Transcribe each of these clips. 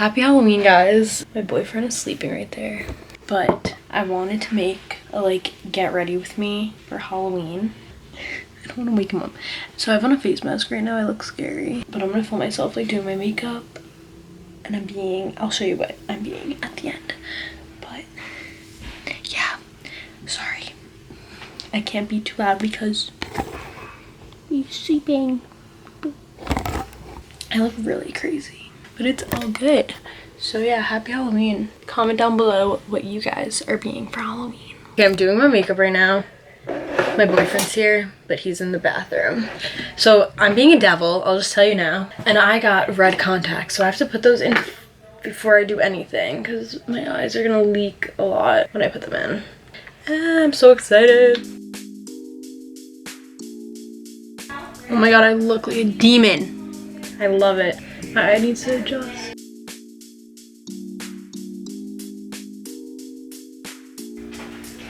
Happy Halloween, guys. My boyfriend is sleeping right there, but I wanted to make a like get ready with me for Halloween. I don't want to wake him up. So I have on a face mask right now. I look scary, but I'm gonna film myself like doing my makeup, and I'll show you what I'm being at the end. But yeah, sorry, I can't be too loud because he's sleeping. I look really crazy, but it's all good. So yeah, happy Halloween. Comment down below what you guys are being for Halloween. Okay, I'm doing my makeup right now. My boyfriend's here, but he's in the bathroom. So I'm being a devil, I'll just tell you now. And I got red contacts, so I have to put those in before I do anything because my eyes are gonna leak a lot when I put them in. I'm so excited. Oh my god, I look like a demon. I love it. My eye needs to adjust.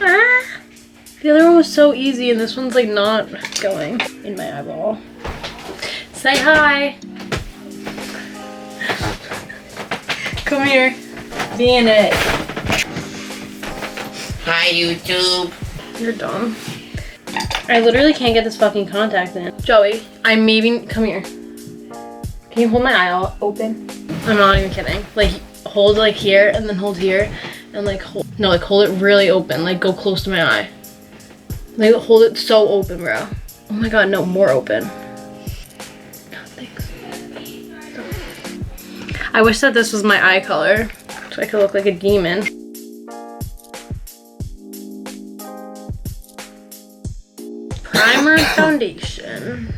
Ah! The other one was so easy and this one's like not going in my eyeball. Say hi. Come here. Be in it. Hi, YouTube. You're dumb. I literally can't get this fucking contact in. Joey, come here. Can you hold my eye open? I'm not even kidding. Like, hold like here and then hold here and like hold it really open. Like, go close to my eye. Like, hold it so open, bro. Oh my god, no, more open. Thanks. I wish that this was my eye color so I could look like a demon. Primer and foundation.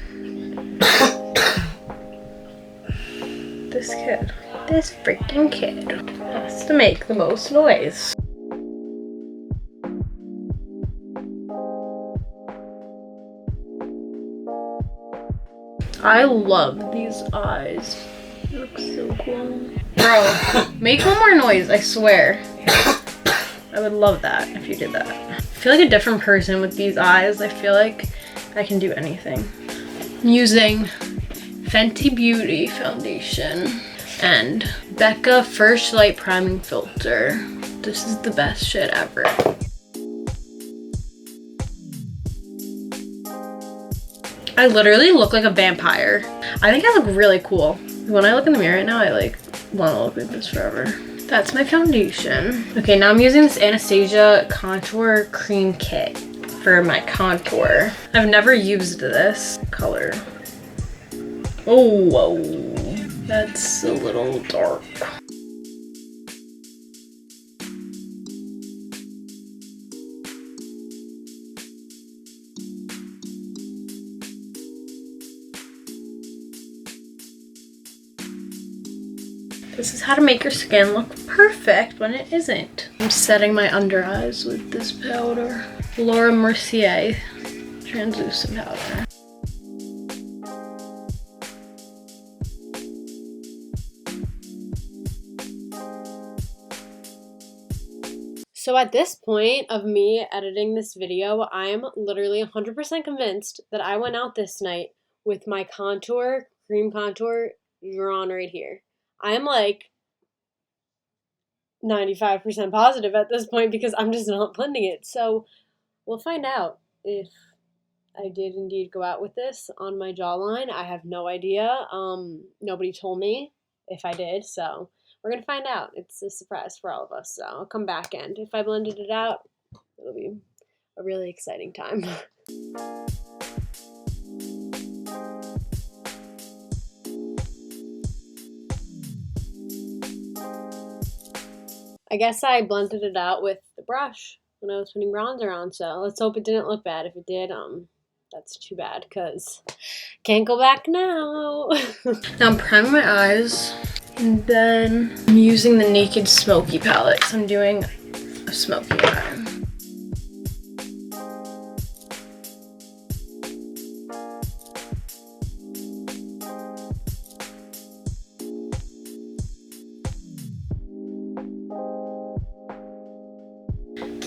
This freaking kid has to make the most noise. I love these eyes. They look so cool. Bro, make one more noise, I swear. I would love that if you did that. I feel like a different person with these eyes. I feel like I can do anything. I'm using Fenty Beauty foundation and Becca First Light Priming Filter. This is the best shit ever. I literally look like a vampire. I think I look really cool. When I look in the mirror right now, I like want to look like this forever. That's my foundation. Okay, now I'm using this Anastasia Contour Cream Kit for my contour. I've never used this color. Oh, whoa. That's a little dark. This is how to make your skin look perfect when it isn't. I'm setting my under eyes with this powder. Laura Mercier translucent powder. So at this point of me editing this video, I am literally 100% convinced that I went out this night with my contour, cream contour, drawn right here. I am like 95% positive at this point because I'm just not blending it. So we'll find out if I did indeed go out with this on my jawline. I have no idea. Nobody told me if I did, so we're gonna find out. It's a surprise for all of us, so I'll come back, and if I blended it out, it'll be a really exciting time. I guess I blended it out with the brush when I was putting bronzer on, so let's hope it didn't look bad. If it did, that's too bad, because can't go back now. Now I'm priming my eyes, and then I'm using the Naked Smoky palette, so I'm doing a smoky eye.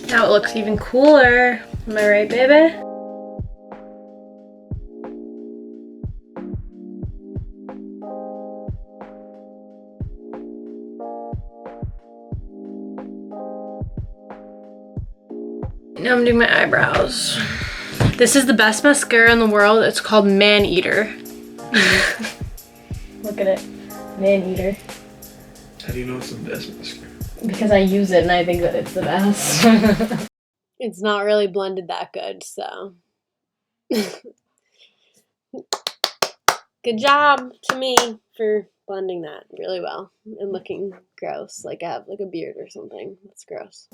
Now it looks even cooler. Am I right, baby? Now I'm doing my eyebrows. This is the best mascara in the world. It's called Man Eater. Look at it. Man Eater. How do you know it's the best mascara? Because I use it and I think that it's the best. It's not really blended that good, so. Good job to me for blending that really well and looking gross, like I have like a beard or something. That's gross.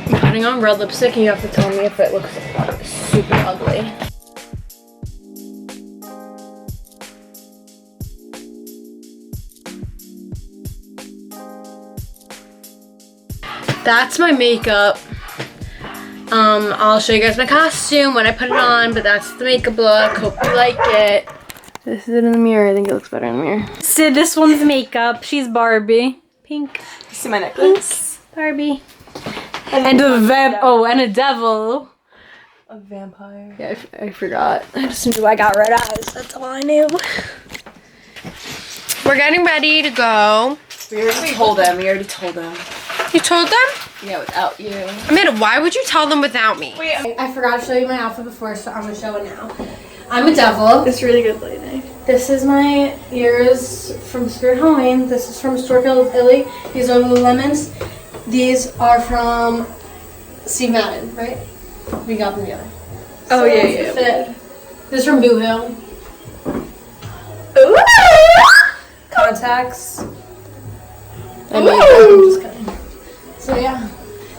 I'm putting on red lipstick and you have to tell me if it looks super ugly. That's my makeup. I'll show you guys my costume when I put it on, but that's the makeup look. Hope you like it. This is it in the mirror. I think it looks better in the mirror. So this one's makeup. She's Barbie. Pink. You see my necklace? Pink. Barbie. And a devil. A vampire. Yeah, I forgot. I just knew I got red eyes. That's all I knew. We're getting ready to go. We already told them. You told them? Yeah, without you. Amanda, why would you tell them without me? Wait, I forgot to show you my outfit before, so I'm gonna show it now. I'm a devil. it's really good lighting. This is my ears from Spirit Halloween. This is from Storfield, Italy. These are Lululemons. These are from Steve Madden, right? We got them together. Oh, yeah, that's yeah. the fit. This is from Boohoo. Ooh! Contacts. I made that. I'm just kidding. So yeah.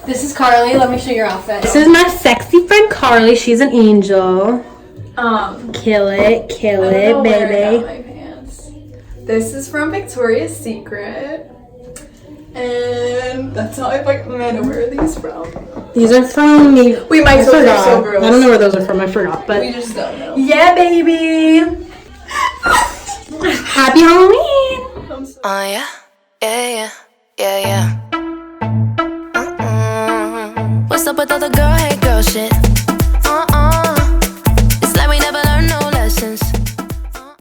This is Carly. Let me show your outfit. This is my sexy friend Carly. She's an angel. Kill it, baby. My pants. This is from Victoria's Secret. And that's how I like Amanda. Where are these from? These are from me. We might so they're so gross. I don't know where those are from. I forgot, but We just don't know. yeah, baby. Happy Halloween. Oh yeah, yeah, yeah, yeah, yeah.